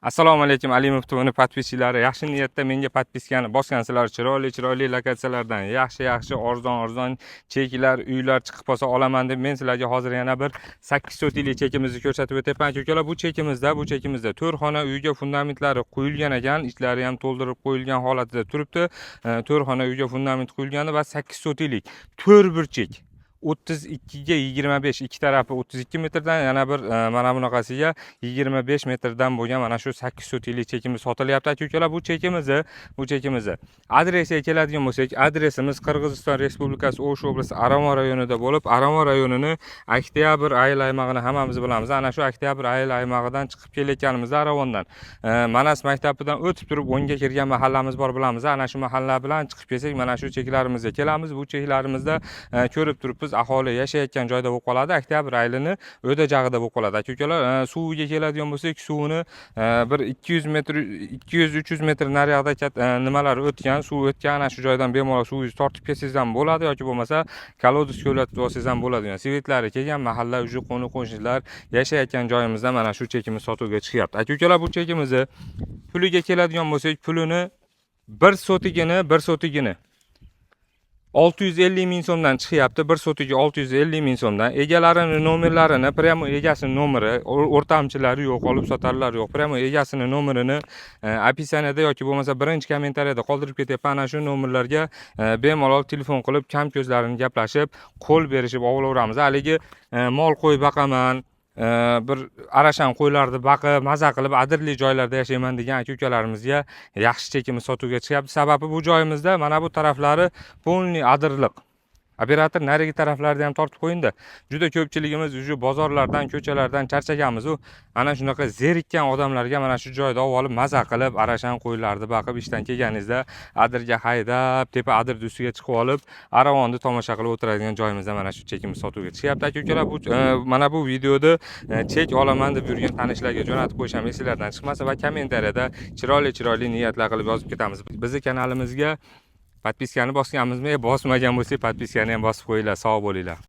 Assalomu alaykum Alimov tumani podpischilari. Yaxshi niyatda menga podpiskani bosgansizlar, chiroyli lokatsiyalardan yaxshi arzon cheklar, uylar chiqib qolsa olaman deb men sizlarga hozir yana bir 8 sotilik chekimizni ko'rsatib o'taman. Akalar, bu chekimizda 4 xona uyga fundamentlari qo'yilgan ekan, ichlari ham to'ldirib qo'yilgan holatida turibdi. 4 xona uyga fundament qo'yilgani va 8 sotilik 4 burchak 32 ga 25, ikki tarafi 32 metrdan, yana bir mana bunaqasiga 25 metrdan bo'lgan mana shu 8 sotilik chekimiz sotilyapti. Aka-ukalar, bu chekimizni adresiga keladigan bo'lsak, adresimiz Qirg'iziston Respublikasi O'sh oblasti Aravon rayonida bo'lib, Aravon rayonini Oktyabr ayil aymog'ini hammamiz bilamiz. Ana shu Oktyabr ayil aymog'idan chiqib kelayotganimizda Aravondan Manas maktabidan o'tib turib 10 ga kirgan mahallamiz bor bilamiz. Ana shu mahalla bilan chiqib kelsak, mana shu cheklarimizga kelamiz. Bu cheklarimizda ko'rib turibmiz, aholi yashayotgan joyda bo'lib qoladi. Oktyabr ayilini o'da jag'ida bo'lib qoladi. Aka-ukalar, suviga keladigan bo'lsak, suvini bir 200-300 metr nariyoqda nimalar o'tgan, suv o'tgan. Ana shu joydan bemalol suvingizni tortib kelsangiz ham bo'ladi yoki bo'lmasa kolodez ko'latib olsangiz ham bo'ladi. Svetlar kelgan mahalla, uji qo'ni-qo'shnilar yashayotgan joyimizda mana shu chekimiz sotuvga chiqyapti. Aka-ukalar, bu chekimizni puliga keladigan bo'lsak, pulini 1 sotigini 650 ming so'mdan chiqyapti. 1 sotiga 650 ming so'mdan. Egalarining nomerlarini, prямо egasining nomeri, o'rtamchilari yo'q, olib sotarlar yo'q. Prямо egasining nomerini opisaniyada yoki bo'lmasa birinchi kommentariyada qoldirib ketyapman. Ana shu nomerlarga bemalol telefon qilib, kam ko'zlarini gaplashib, qo'l berishib ovlaveramiz. Haligi mol qo'y baqaman, bir arashan qo'ylarni baqib, maza qilib, adirli joylarda yashayman degan aka-ukalarimizga yaxshi chekimiz sotuvga chiqyapti. Sababi bu joyimizda mana bu taraflari polniy adirliq. Operator narigi taraflarni ham tortib qo'yindi. Juda ko'pchiligimiz shu bozorlardan, ko'chalardan charchaganmiz. U ana shunaqa zerikkan odamlarga mana shu joyda olib maza qilib, arashan qo'ylarni baqib ishdan kelganingizda adirga haydab, tepa adir ustiga chiqib olib, Aravonni tomosha qilib o'tiradigan joyimizda mana shu chekimiz sotuvga chiqyapti. Aka-ukalar, bu mana bu videoda chek olaman deb yurgan tanishlarga jo'natib qo'yisham esingizlardan chiqmasa va kommentariyada chiroyli niyatlar qilib yozib ketamiz. Bizni kanalimizga podpiskani bosganmizmi? Bosmagan bo'lsak, podpiskani ham bosib qo'yinglar. Sog' bo'linglar.